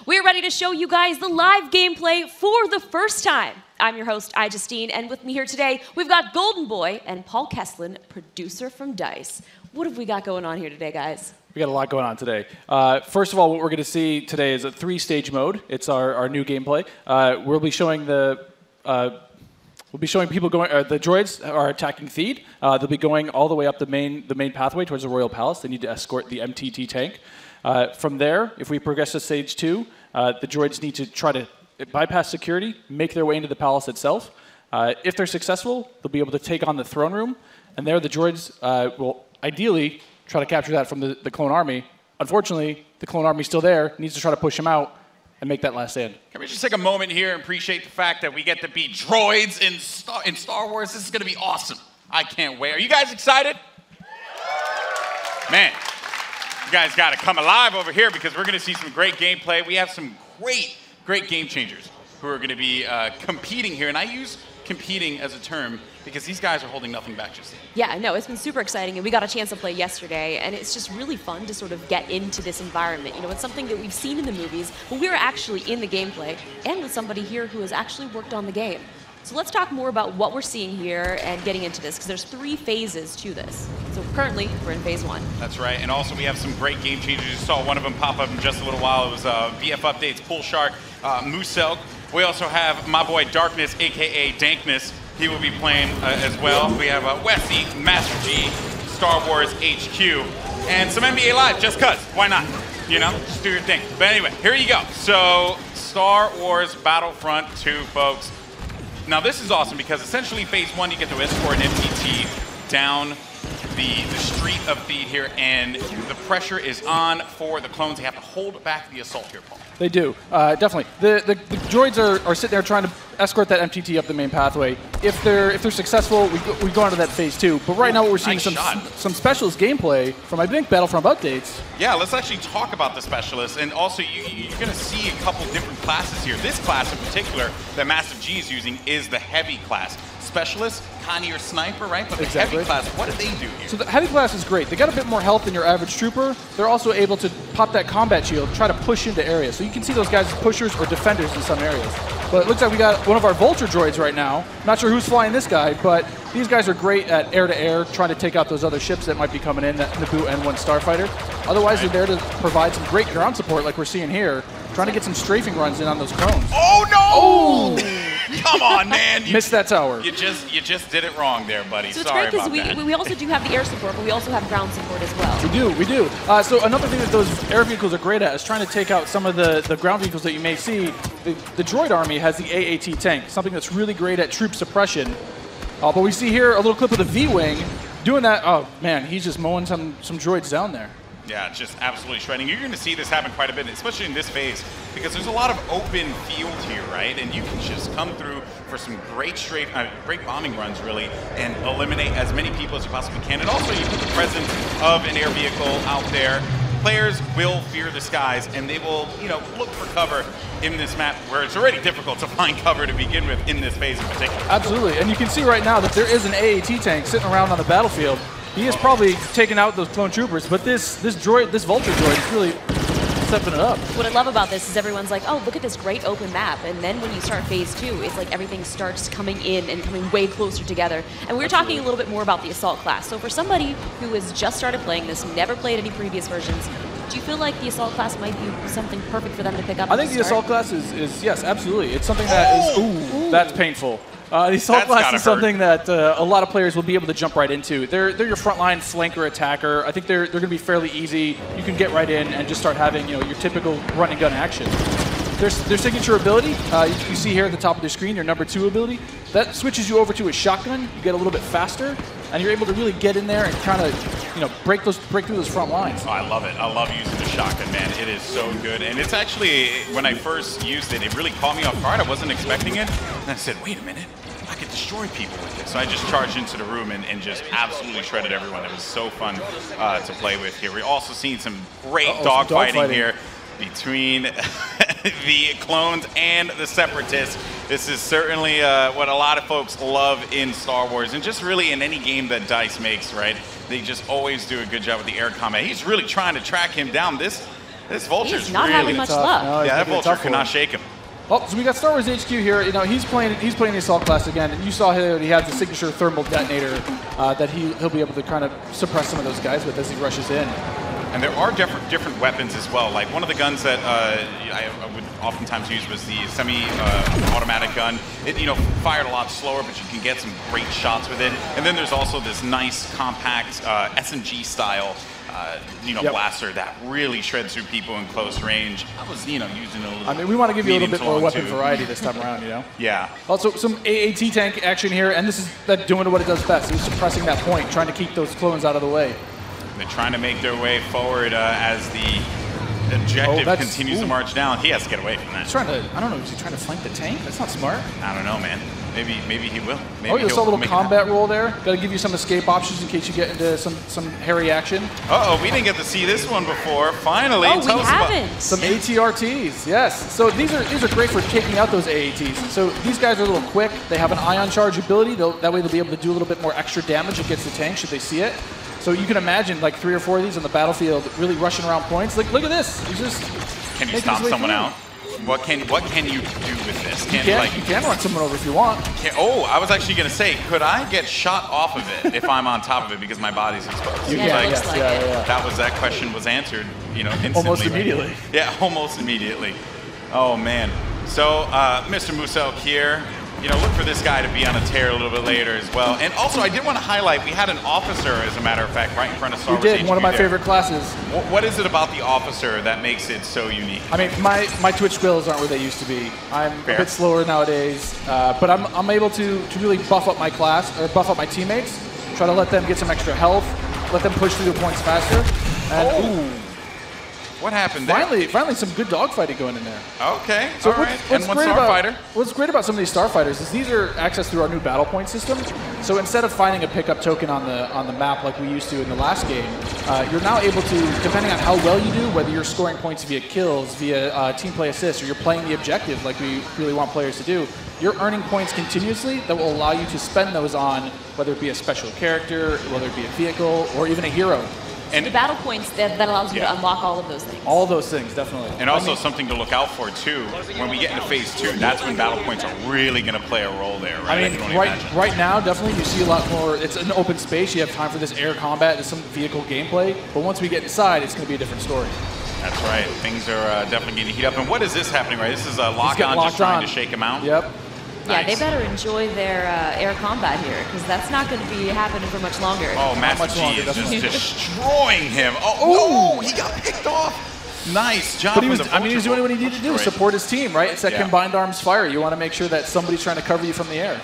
We're ready to show you guys the live gameplay for the first time. I'm your host, Justine, and with me here today, we've got Golden Boy and Paul Kesslin, producer from DICE. What have we got going on here today, guys? We got a lot going on today. First of all, what we're going to see today is a 3-stage mode. It's our new gameplay. We'll be showing people going. The droids are attacking Theed. They'll be going all the way up the main pathway towards the Royal Palace. They need to escort the MTT tank. From there, if we progress to stage 2, the droids need to try to bypass security, make their way into the palace itself. If they're successful, they'll be able to take on the throne room, and there the droids will ideally try to capture that from the clone army. Unfortunately, the clone army's still there, needs to try to push him out and make that last stand. Can we just take a moment here and appreciate the fact that we get to be droids in Star Wars? This is going to be awesome. I can't wait. Are you guys excited? Man, you guys got to come alive over here because we're going to see some great gameplay. We have some great game changers who are going to be competing here. And I use competing as a term because these guys are holding nothing back just yet. Yeah, no, it's been super exciting, and we got a chance to play yesterday, and it's just really fun to sort of get into this environment. You know, it's something that we've seen in the movies, but we're actually in the gameplay, and with somebody here who has actually worked on the game. So let's talk more about what we're seeing here and getting into this, because there's 3 phases to this. So currently, we're in phase 1. That's right, and also we have some great game changers. You saw one of them pop up in just a little while. It was VF Updates, Pool Shark, Mooselk. We also have my boy Darkness, a.k.a. Dankness. He will be playing as well. We have Westy, Master G, Star Wars HQ, and some NBA Live, just cuz. Why not? You know, just do your thing. But anyway, here you go. So, Star Wars Battlefront 2, folks. Now, this is awesome because essentially phase 1, you get to escort an MTT down the street of Theed here, and the pressure is on for the clones. They have to hold back the assault here, Paul. They do, definitely. The droids are sitting there trying to escort that MTT up the main pathway. If they're successful, we go on to that phase 2. But right now, what we're seeing is some specialist gameplay from, I think, Battlefront updates. Yeah, let's actually talk about the specialists, and also you're going to see a couple different classes here. This class in particular that Massive G is using is the heavy class. Specialist, kind of your sniper, right? But the heavy class, what do they do here? So the heavy class is great. They got a bit more health than your average trooper. They're also able to pop that combat shield, try to push into areas. So you can see those guys as pushers or defenders in some areas. But it looks like we got one of our Vulture droids right now. Not sure who's flying this guy, but these guys are great at air-to-air, trying to take out those other ships that might be coming in, that Naboo N1 Starfighter. Otherwise, they're there to provide some great ground support like we're seeing here, trying to get some strafing runs in on those clones. Oh, no! Oh! Come on, man. Missed that tower. You just did it wrong there, buddy. So it's Sorry great about that. we also do have the air support, but we also have ground support as well. We do. So another thing that those air vehicles are great at is trying to take out some of the ground vehicles that you may see. The droid army has the AAT tank, something that's really great at troop suppression. But we see here a little clip of the V-Wing doing that. Oh, man, he's just mowing some droids down there. Yeah, just absolutely shredding. You're going to see this happen quite a bit, especially in this phase, because there's a lot of open field here, right? And you can just come through for some great great bombing runs, really, and eliminate as many people as you possibly can. And also, you put the presence of an air vehicle out there. Players will fear the skies, and they will, look for cover in this map where it's already difficult to find cover to begin with in this phase in particular. Absolutely, and you can see right now that there is an AAT tank sitting around on the battlefield. He is probably taking out those clone troopers, but this Vulture droid is really stepping it up. What I love about this is everyone's like, oh, look at this great open map. And then when you start phase 2, it's like everything starts coming in and coming way closer together. And we were talking a little bit more about the Assault class. So for somebody who has just started playing this, never played any previous versions, do you feel like the Assault class might be something perfect for them to pick up? I think the Assault class is yes, absolutely. It's something that is, that's painful. The Assault class is something that a lot of players will be able to jump right into. They're your frontline flanker attacker. I think they're going to be fairly easy. You can get right in and just start having your typical run and gun action. Their signature ability, you see here at the top of the screen, your number 2 ability, that switches you over to a shotgun. You get a little bit faster, and you're able to really get in there and kind of break through those front lines. Oh, I love it. I love using the shotgun, man. It is so good. And it's actually, when I first used it, it really caught me off guard. I wasn't expecting it. And I said, wait a minute. I could destroy people with this. So I just charged into the room and just absolutely shredded everyone. It was so fun to play with here. We're also seeing some great dogfighting here between the clones and the separatists. This is certainly what a lot of folks love in Star Wars, and just really in any game that DICE makes, right? They just always do a good job with the air combat. He's really trying to track him down. This This Vulture's He's not really having much tough. luck. No, Yeah, that making it Vulture tough for cannot him. shake him. Oh, so we got Star Wars HQ here. You know, he's playing the assault class again, and you saw here he has the signature thermal detonator that he'll be able to kind of suppress some of those guys with as he rushes in. And there are different weapons as well. Like one of the guns that I would oftentimes use was the semi-automatic gun. It fired a lot slower, but you can get some great shots with it. And then there's also this nice compact SMG style blaster that really shreds through people in close range. I was using a little. I mean, we want to give you a little bit more weapon too. variety this time around, Yeah. Also, some AAT tank action here, and this is that doing what it does best. He's suppressing that point, trying to keep those clones out of the way. They're trying to make their way forward as the objective continues to march down. He has to get away from that. He's trying to, I don't know, is he trying to flank the tank? That's not smart. I don't know, man. Maybe he will. Maybe You saw a little make it combat roll there. Got to give you some escape options in case you get into some hairy action. Uh-oh, we didn't get to see this one before. Finally, Oh, tell we us haven't. Some ATRTs, yes. So these are great for taking out those AATs. So these guys are a little quick. They have an ion charge ability. That way they'll be able to do a little bit more extra damage against the tank should they see it. So you can imagine like 3 or 4 of these on the battlefield really rushing around points. Like, look at this. He's just Can you making stop his way someone through. out? What can you do with this? You can run someone over if you want. I was actually going to say, could I get shot off of it if I'm on top of it because my body's exposed? You Yeah, can, it looks yes, like yeah, it. yeah. That question was answered, instantly. Almost right? immediately. Yeah, almost immediately. Oh man. So Mr. Muselk here, look for this guy to be on a tear a little bit later as well. And also, I did want to highlight, we had an officer, as a matter of fact, right in front of Star Wars HQ One of my there. favorite classes. What is it about the officer that makes it so unique? I mean, my Twitch skills aren't where they used to be. I'm Fair. a bit slower nowadays, but I'm able to really buff up my class, or buff up my teammates, try to let them get some extra health, let them push through the points faster. And What happened there? finally some good dogfighting going in there. Okay, So all right. And one starfighter. What's great about some of these starfighters is these are accessed through our new battle point system. So instead of finding a pickup token on the map like we used to in the last game, you're now able to, depending on how well you do, whether you're scoring points via kills, via team play assists, or you're playing the objective like we really want players to do, you're earning points continuously that will allow you to spend those on whether it be a special character, whether it be a vehicle, or even a hero. And The battle points that allows you to unlock all of those things. All those things, definitely. And also something to look out for too. When we get into phase 2, that's when battle points are really going to play a role there, right? I I mean, can only imagine. right now, definitely you see a lot more. It's an open space. You have time for this air combat, there's some vehicle gameplay. But once we get inside, it's going to be a different story. That's right. Things are definitely getting heat up. And what is this happening, right? This is a He's lock getting on, locked just trying on. to shake him out. Yep. Yeah, they Nice. better enjoy their air combat here, because that's not going to be happening for much longer. Oh, Master much G longer, is just definitely. destroying him. Oh, no, he got picked off. Nice job. But he from was, the I mean, he was doing what he needed to do, Vulture. support his team, right? It's that Yeah. combined arms fire. You want to make sure that somebody's trying to cover you from the air.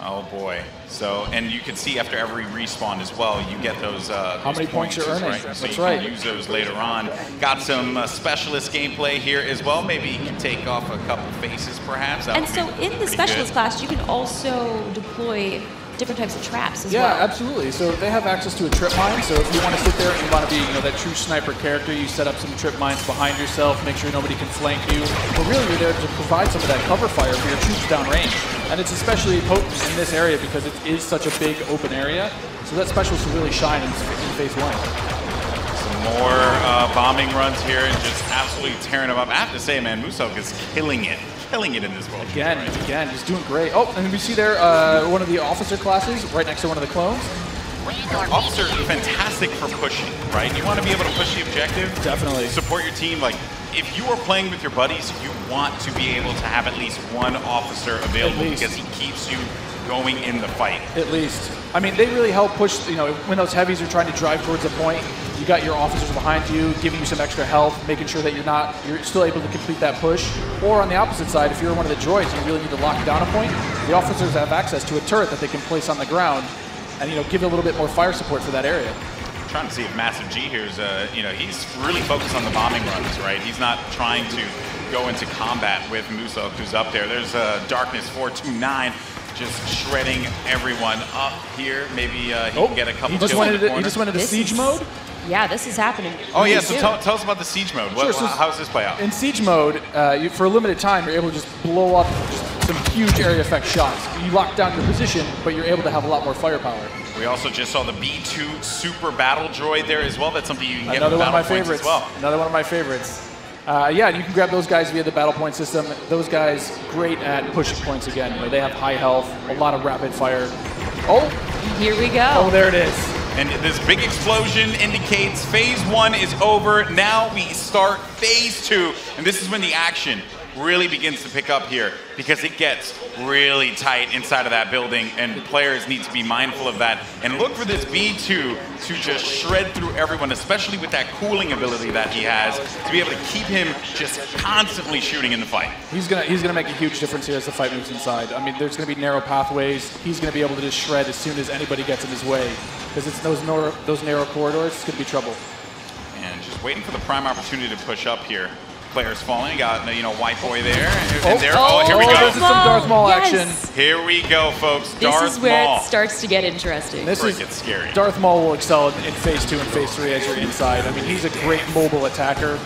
Oh boy. So, and you can see after every respawn as well, you get those. How many points you're earning. Right? So That's you right. can use those later on. Got some specialist gameplay here as well. Maybe you can take off a couple faces, perhaps. That And would so be in the pretty specialist good. class, you can also deploy different types of traps as Yeah, well. absolutely. So they have access to a trip mine. So if you want to sit there and you want to be, that true sniper character, you set up some trip mines behind yourself, make sure nobody can flank you. But really, you're there to provide some of that cover fire for your troops downrange. And it's especially potent in this area because it is such a big open area. So that specialist will really shine in phase 1. Some more bombing runs here and just absolutely tearing them up. I have to say, man, Muselk is killing it in this world. Again, he's doing great. Oh, and we see there one of the officer classes right next to one of the clones. Officer, fantastic for pushing, right? You want to be able to push the objective. Definitely. Support your team. Like, if you are playing with your buddies, you want to be able to have at least one officer available because he keeps you going in the fight. At least. I mean, they really help push, when those heavies are trying to drive towards a point, you got your officers behind you, giving you some extra health, making sure that you're still able to complete that push. Or on the opposite side, if you're one of the droids and you really need to lock down a point, the officers have access to a turret that they can place on the ground and, give a little bit more fire support for that area. I'm trying to see if Massive G here is, he's really focused on the bombing runs, right? He's not trying to go into combat with Muselk, who's up there. There's Darkness 429. Just shredding everyone up here. Maybe he can get a couple kills in the corner. He just went into This siege is- mode? Yeah, this is happening. Oh, yeah, really so soon. tell us about the siege mode. Sure, so How does this play out? In siege mode, for a limited time, you're able to just blow up just some huge area effect shots. You lock down your position, but you're able to have a lot more firepower. We also just saw the B2 Super Battle Droid there as well. That's something you can get Another with one of my Battle Points favorites. as well. Another one of my favorites. Yeah, you can grab those guys via the battle point system. Those guys great at pushing points again. They have high health, a lot of rapid fire. Oh, here we go. Oh, there it is. And this big explosion indicates phase 1 is over. Now we start phase 2, and this is when the action really begins to pick up here, because it gets really tight inside of that building, and players need to be mindful of that and look for this B2 to just shred through everyone, especially with that cooling ability that he has, to be able to keep him just constantly shooting in the fight. He's gonna make a huge difference here as the fight moves inside. I mean, there's gonna be narrow pathways. He's gonna be able to just shred as soon as anybody gets in his way, because it's those narrow corridors. It's gonna be trouble. And just waiting for the prime opportunity to push up here. Players falling, got White Boy there, and there. Oh, here we go. This is some Darth Maul action. Here we go, folks. This Darth is where Maul. it starts to get interesting. This is gets scary. Darth Maul will excel in phase 2 and phase 3 as you're inside. I mean, he's a great mobile attacker.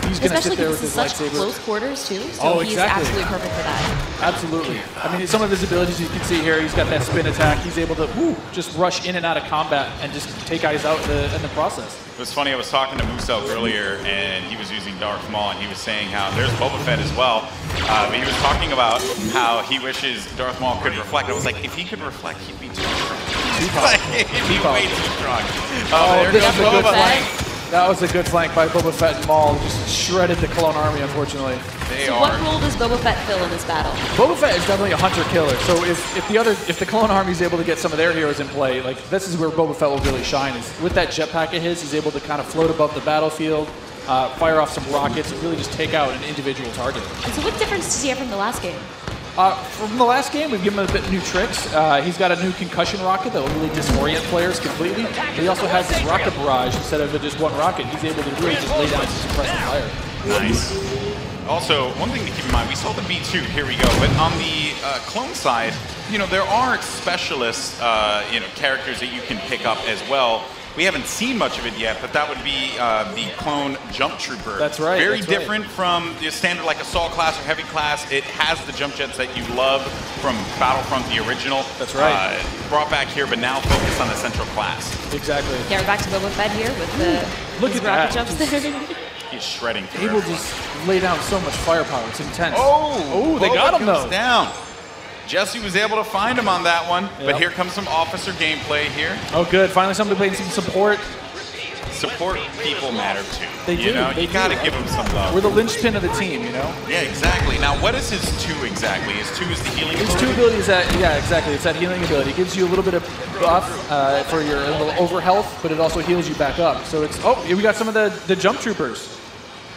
He's going to sit there with his lightsaber. Especially close quarters too. So he's exactly. absolutely perfect for that. Absolutely. I mean, some of his abilities you can see here. He's got that spin attack. He's able to just rush in and out of combat and just take guys out in the process. It was funny, I was talking to Musel earlier, and he was using Darth Maul, and he was saying how there's Boba Fett as well. But he was talking about how he wishes Darth Maul could reflect. I was like, if he could reflect, he'd be too strong. He'd be way too strong. This is a good flank. That was a good flank by Boba Fett and Maul. Just shredded the clone army, unfortunately. What role does Boba Fett fill in this battle? Boba Fett is definitely a hunter-killer. So if the clone army is able to get some of their heroes in play, like this is where Boba Fett will really shine. Is with that jetpack of his, he's able to kind of float above the battlefield, fire off some rockets, and really just take out an individual target. And so what difference does he have from the last game? From the last game, we've given him a bit new tricks. He's got a new concussion rocket that will really disorient players completely. But he also has this rocket barrage instead of just one rocket. He's able to really just lay down some suppressive fire. Nice. Also, one thing to keep in mind, we saw the B2, here we go, but on the clone side, there are specialist, characters that you can pick up as well. We haven't seen much of it yet, but that would be the clone jump trooper. That's right. Very different from the standard like assault class or heavy class. It has the jump jets that you love from Battlefront, the original. That's right. Brought back here, but now focused on the central class. Exactly. Yeah, we're back to Boba Fett here with the Look at rocket that. jumps there. He's shredding. Able to just lay down so much firepower. It's intense. Oh, they got him though. Down. Jesse was able to find him on that one, but here comes some officer gameplay here. Oh, good. Finally, somebody playing some support. Support people matter too. They do. You gotta give them some love. We're the linchpin of the team, Yeah, exactly. Now, what is his 2 exactly? His 2 is the healing ability? His 2 ability is that, yeah, exactly. It's that healing ability. It gives you a little bit of buff for your little over health, but it also heals you back up. So it's, we got some of the jump troopers.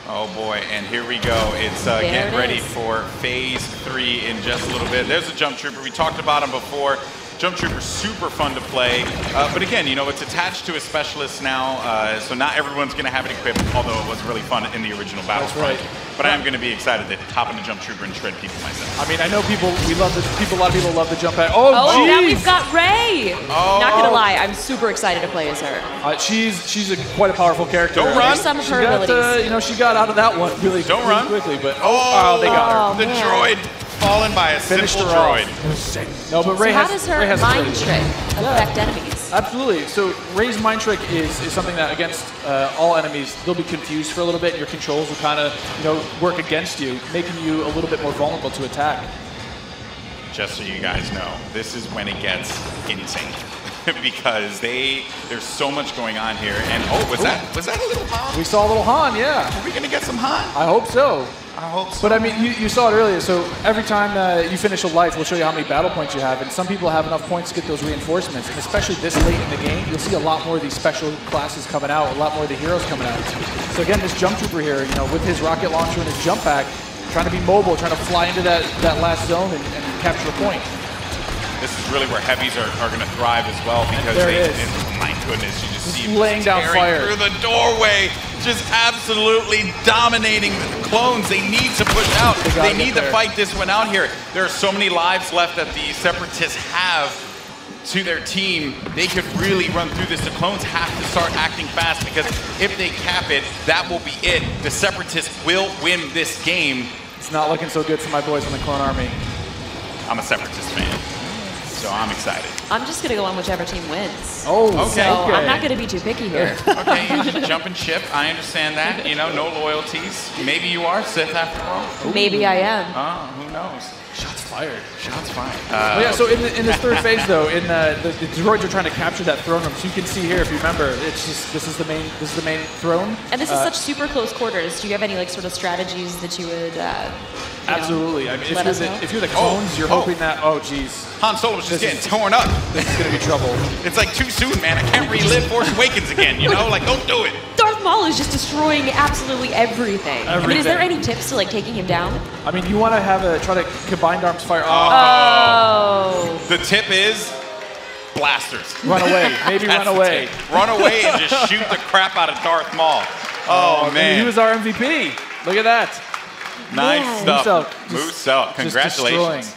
Oh boy, and here we go. It's getting ready for phase 3 in just a little bit. There's a jump trooper. We talked about him before. Jump Trooper, super fun to play. But again, it's attached to a specialist now, so not everyone's going to have it equipped, although it was really fun in the original Battlefront. Right. But I am going to be excited to hop in the Jump Trooper and shred people myself. I mean, I know a lot of people love the jump pad. Oh, now we've got Rey! Oh. Not going to lie, I'm super excited to play as her. She's quite a powerful character. Don't run! Some of her abilities. She got out of that one really quickly, but they got her. The droid fallen by a simple droid. No, but Rey how does her mind trick affect enemies? Absolutely. So Rey's mind trick is something that against all enemies, they'll be confused for a little bit, and your controls will kind of work against you, making you a little bit more vulnerable to attack. Just so you guys know, this is when it gets insane. Because there's so much going on here, and was that a little Han? We saw a little Han, yeah. Are we gonna get some Han? I hope so. I hope so. But I mean, you saw it earlier. So every time you finish a life, we'll show you how many battle points you have, and some people have enough points to get those reinforcements. And especially this late in the game, you'll see a lot more of these special classes coming out, a lot more of the heroes coming out. So again, this jump trooper here, with his rocket launcher and his jump pack, trying to be mobile, trying to fly into that last zone and capture a point. This is really where heavies are going to thrive as well, because my goodness, you just see laying down fire through the doorway, just absolutely dominating the clones. They need to push out. They need to fight this one out here. There are so many lives left that the Separatists have to their team. They could really run through this. The clones have to start acting fast, because if they cap it, that will be it. The Separatists will win this game. It's not looking so good for my boys in the clone army. I'm a Separatist fan. So I'm excited. I'm just going to go on whichever team wins. Oh, okay. So I'm not going to be too picky here. Okay, you jumping ship. I understand that. You know, no loyalties. Maybe you are Sith after all. Maybe I am. Oh, who knows? Shots fired. Shots fired. Well, yeah, so in this third phase, though, the droids are trying to capture that throne room. So you can see here, if you remember, it's just this is the main throne. And this is such super close quarters. Do you have any like sort of strategies that you would? Absolutely. I mean, if you're the clones, you're Oh. hoping that. Oh, geez, Han Solo was just getting torn up. this is gonna be trouble. It's like too soon, man. I can't relive Force Awakens again, you know? Like, don't do it. Darth Maul is just destroying absolutely everything. I mean, is there any tips to like taking him down? I mean, you want to try to combined arms fire. Oh. The tip is blasters. Run away. Maybe That's run the away. tip. Run away and just shoot the crap out of Darth Maul. Oh, man. He was our MVP. Look at that. Nice Man. stuff. Moose Elk. Moose Elk. Just destroying. Congratulations.